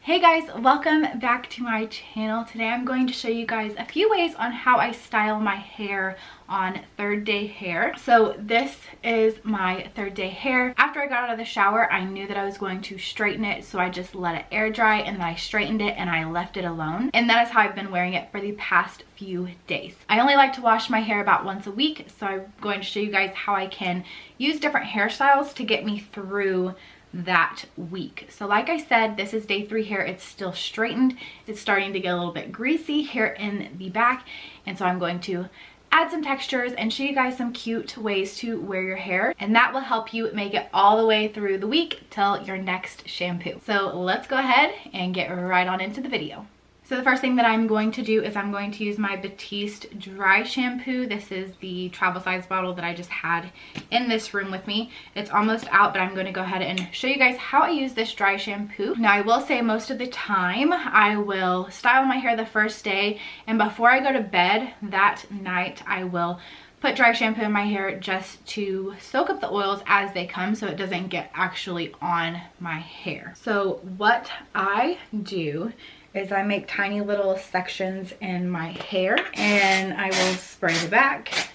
Hey guys, welcome back to my channel. Today I'm going to show you guys a few ways on how I style my hair on third day hair. So this is my third day hair. After I got out of the shower, I knew that I was going to straighten it, so I just let it air dry and then I straightened it and I left it alone. And that is how I've been wearing it for the past few days. I only like to wash my hair about once a week, so I'm going to show you guys how I can use different hairstyles to get me through that week. So like I said, this is day 3 hair. It's still straightened. It's starting to get a little bit greasy here in the back, and so I'm going to add some textures and show you guys some cute ways to wear your hair, and that will help you make it all the way through the week till your next shampoo. So let's go ahead and get right on into the video. So the first thing that I'm going to do is I'm going to use my Batiste dry shampoo. This is the travel size bottle that I just had in this room with me. It's almost out, but I'm going to go ahead and show you guys how I use this dry shampoo. Now I will say most of the time I will style my hair the first day, and before I go to bed that night I will put dry shampoo in my hair just to soak up the oils as they come so it doesn't get actually on my hair. So what I do is I make tiny little sections in my hair, and I will spray the back,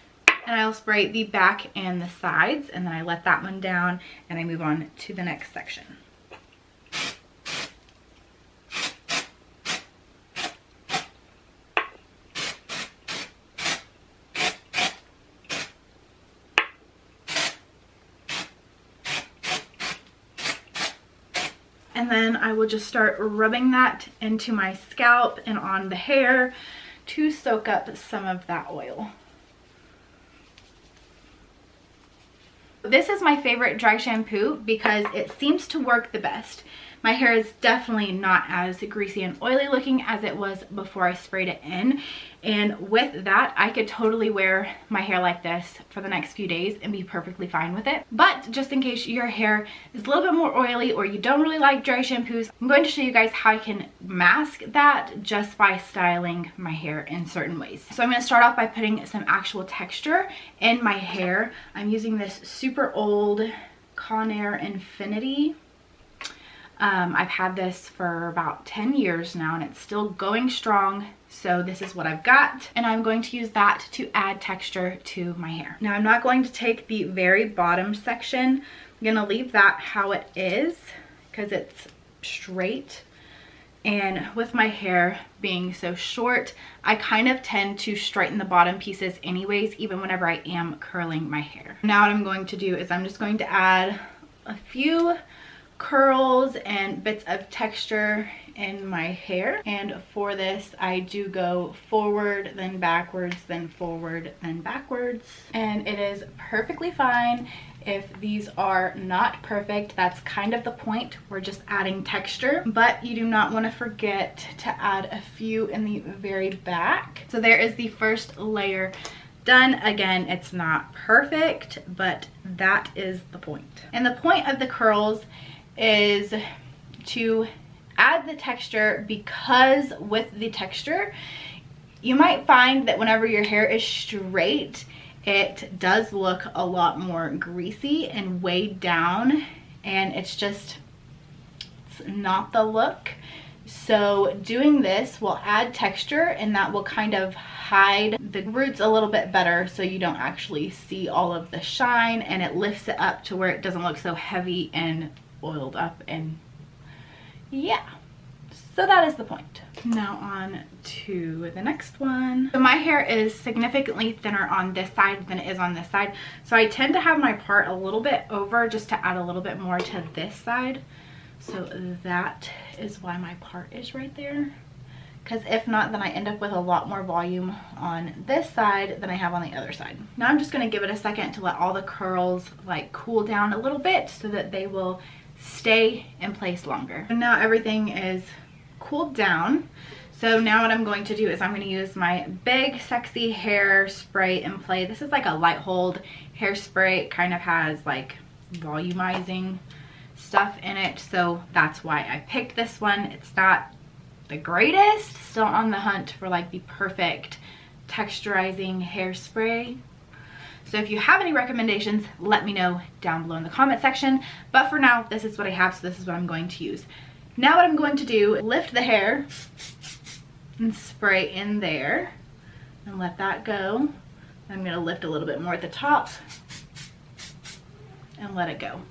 and I'll spray the back and the sides, and then I let that one down and I move on to the next section. And then I will just start rubbing that into my scalp and on the hair to soak up some of that oil. This is my favorite dry shampoo because it seems to work the best. My hair is definitely not as greasy and oily looking as it was before I sprayed it in. And with that, I could totally wear my hair like this for the next few days and be perfectly fine with it. But just in case your hair is a little bit more oily or you don't really like dry shampoos, I'm going to show you guys how I can mask that just by styling my hair in certain ways. So I'm going to start off by putting some actual texture in my hair. I'm using this super old Conair Infinity. I've had this for about 10 years now and it's still going strong. So this is what I've got, and I'm going to use that to add texture to my hair. Now I'm not going to take the very bottom section. I'm gonna leave that how it is because it's straight. And with my hair being so short, I kind of tend to straighten the bottom pieces anyways, even whenever I am curling my hair. Now what I'm going to do is I'm just going to add a few curls and bits of texture in my hair, and for this I do go forward then backwards then forward then backwards, and it is perfectly fine if these are not perfect. That's kind of the point. We're just adding texture, but you do not want to forget to add a few in the very back. So there is the first layer done. Again, it's not perfect, but that is the point. And the point of the curls is to add the texture, because with the texture you might find that whenever your hair is straight it does look a lot more greasy and weighed down, and it's not the look. So doing this will add texture, and that will kind of hide the roots a little bit better so you don't actually see all of the shine, and it lifts it up to where it doesn't look so heavy and oiled up. And yeah, so that is the point. Now on to the next one. So my hair is significantly thinner on this side than it is on this side, so I tend to have my part a little bit over just to add a little bit more to this side. So that is why my part is right there, because if not, then I end up with a lot more volume on this side than I have on the other side. Now I'm just going to give it a second to let all the curls like cool down a little bit so that they will stay in place longer. And now everything is cooled down. So now what I'm going to do is I'm going to use my big sexy hair spray and play. This is like a light hold hairspray. It kind of has like volumizing stuff in it, so that's why I picked this one. It's not the greatest, still on the hunt for like the perfect texturizing hairspray. So if you have any recommendations, let me know down below in the comment section. But for now, this is what I have, so this is what I'm going to use. Now what I'm going to do, lift the hair and spray in there and let that go. I'm going to lift a little bit more at the top and let it go.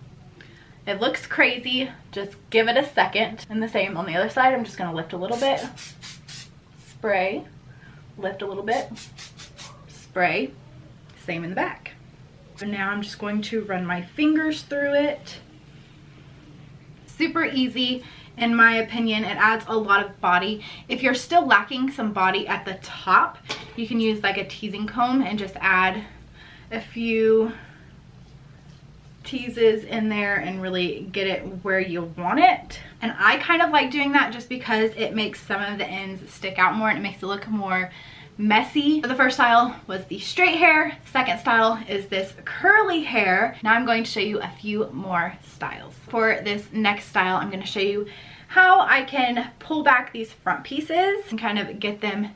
It looks crazy, just give it a second. And the same on the other side, I'm just going to lift a little bit, spray, lift a little bit, spray, same in the back. And now I'm just going to run my fingers through it. Super easy. In my opinion, it adds a lot of body. If you're still lacking some body at the top, you can use like a teasing comb and just add a few teases in there and really get it where you want it. And I kind of like doing that just because it makes some of the ends stick out more and it makes it look more messy. So the first style was the straight hair. Second style is this curly hair. Now I'm going to show you a few more styles. For this next style, I'm going to show you how I can pull back these front pieces and kind of get them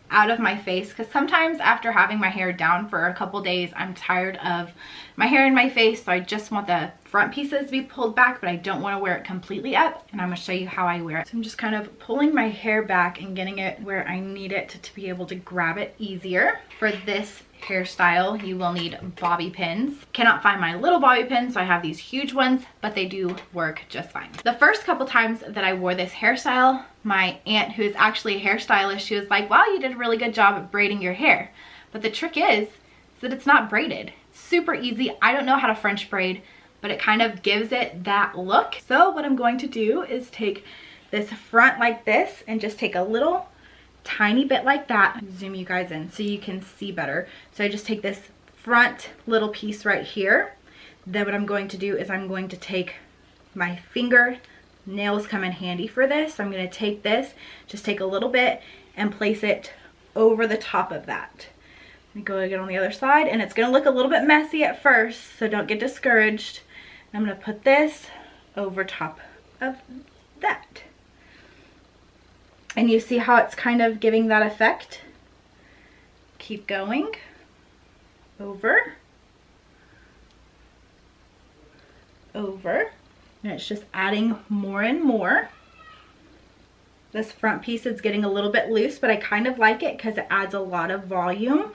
out of my face, because sometimes after having my hair down for a couple days, I'm tired of my hair in my face, so I just want the front pieces to be pulled back, but I don't want to wear it completely up, and I'm going to show you how I wear it. So I'm just kind of pulling my hair back and getting it where I need it to be able to grab it easier. For this hairstyle, you will need bobby pins. Cannot find my little bobby pins, so I have these huge ones, but they do work just fine. The first couple times that I wore this hairstyle, my aunt, who is actually a hairstylist, she was like, wow, you did a really good job at braiding your hair. But the trick is that it's not braided. Super easy. I don't know how to French braid, but it kind of gives it that look. So what I'm going to do is take this front like this and just take a little tiny bit like that. Zoom you guys in so you can see better. So I just take this front little piece right here. Then what I'm going to do is I'm going to take my finger, nails come in handy for this. So I'm going to take this, just take a little bit and place it over the top of that. And go again on the other side, and it's going to look a little bit messy at first, so don't get discouraged. I'm going to put this over top of that. And you see how it's kind of giving that effect? Keep going. Over. Over. And it's just adding more and more. This front piece is getting a little bit loose, but I kind of like it because it adds a lot of volume.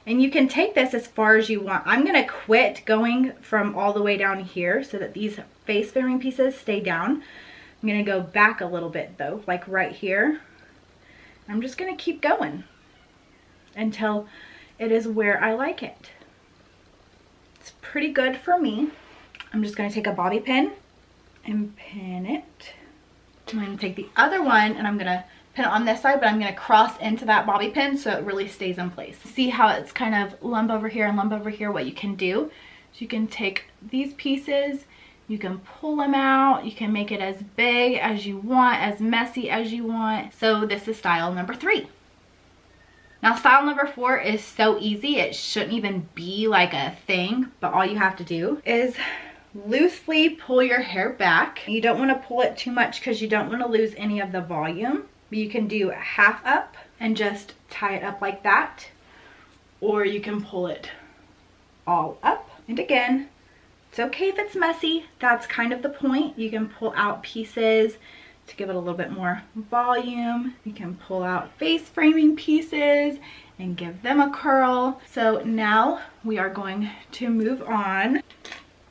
And you can take this as far as you want. I'm going to quit going from all the way down here so that these face framing pieces stay down. I'm going to go back a little bit though, like right here. I'm just going to keep going until it is where I like it. It's pretty good for me. I'm just going to take a bobby pin and pin it. I'm going to take the other one and I'm going to pin it on this side, but I'm going to cross into that bobby pin so it really stays in place. See how it's kind of lump over here and lump over here? What you can do is you can take these pieces, you can pull them out, you can make it as big as you want, as messy as you want. So this is style number 3. Now style number 4 is so easy, it shouldn't even be like a thing, but all you have to do is loosely pull your hair back. You don't want to pull it too much because you don't want to lose any of the volume. You can do half up and just tie it up like that, or you can pull it all up. And again, it's okay if it's messy. That's kind of the point. You can pull out pieces to give it a little bit more volume. You can pull out face framing pieces and give them a curl. So now we are going to move on.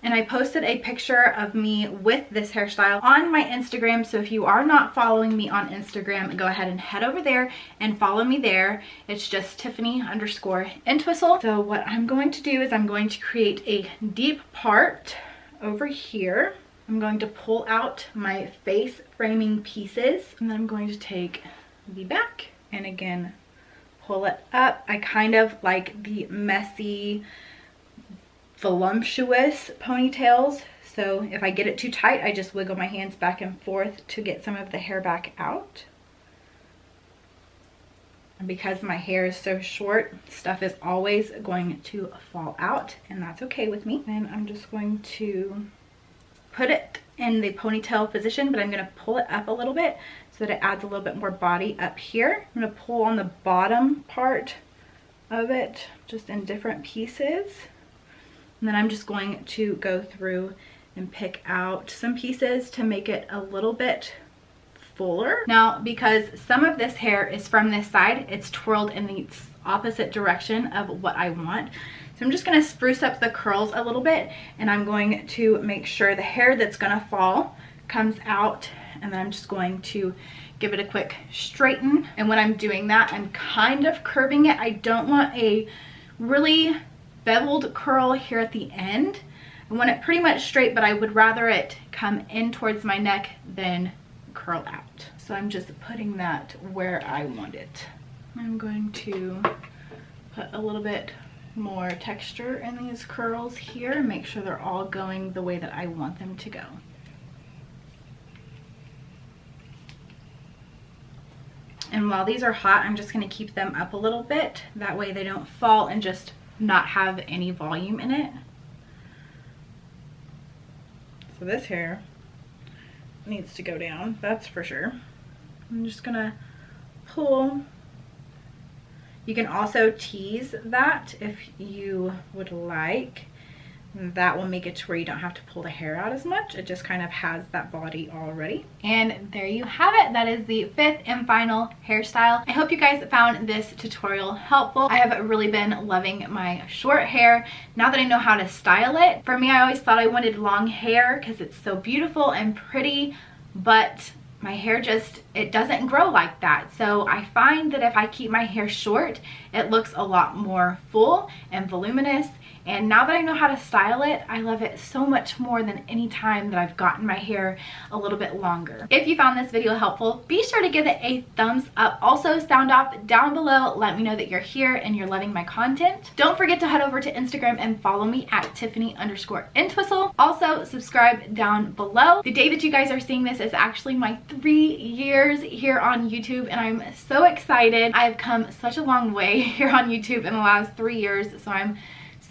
And I posted a picture of me with this hairstyle on my Instagram. So if you are not following me on Instagram, go ahead and head over there and follow me there. It's just Tiffany_Entwistle. So what I'm going to do is I'm going to create a deep part over here. I'm going to pull out my face framing pieces, and then I'm going to take the back and again pull it up. I kind of like the messy, voluptuous ponytails, so if I get it too tight, I just wiggle my hands back and forth to get some of the hair back out. And because my hair is so short, stuff is always going to fall out, and that's okay with me. And I'm just going to put it in the ponytail position, but I'm going to pull it up a little bit so that it adds a little bit more body up here. I'm going to pull on the bottom part of it just in different pieces. And then I'm just going to go through and pick out some pieces to make it a little bit fuller. Now, because some of this hair is from this side, it's twirled in the opposite direction of what I want. So I'm just gonna spruce up the curls a little bit, and I'm going to make sure the hair that's gonna fall comes out, and then I'm just going to give it a quick straighten. And when I'm doing that, I'm kind of curving it. I don't want a really beveled curl here at the end. I want it pretty much straight, but I would rather it come in towards my neck than curl out. So I'm just putting that where I want it. I'm going to put a little bit more texture in these curls here and make sure they're all going the way that I want them to go. And while these are hot, I'm just going to keep them up a little bit. That way they don't fall and just not have any volume in it. So this hair needs to go down, that's for sure. I'm just going to pull. You can also tease that if you would like. That will make it to where you don't have to pull the hair out as much. It just kind of has that body already. And there you have it. That is the 5th and final hairstyle. I hope you guys found this tutorial helpful. I have really been loving my short hair now that I know how to style it. For me, I always thought I wanted long hair because it's so beautiful and pretty, but my hair just, it doesn't grow like that. So I find that if I keep my hair short, it looks a lot more full and voluminous. And now that I know how to style it, I love it so much more than any time that I've gotten my hair a little bit longer. If you found this video helpful, be sure to give it a thumbs up. Also, sound off down below. Let me know that you're here and you're loving my content. Don't forget to head over to Instagram and follow me at Tiffany_Entwistle. Also, subscribe down below. The day that you guys are seeing this is actually my 3 years here on YouTube, and I'm so excited. I've come such a long way here on YouTube in the last 3 years, so I'm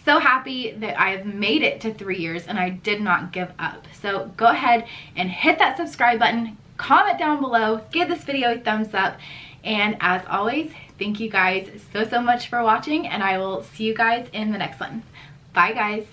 so happy that I have made it to 3 years and I did not give up. So go ahead and hit that subscribe button, comment down below, give this video a thumbs up, and as always, thank you guys so much for watching, and I will see you guys in the next one. Bye guys.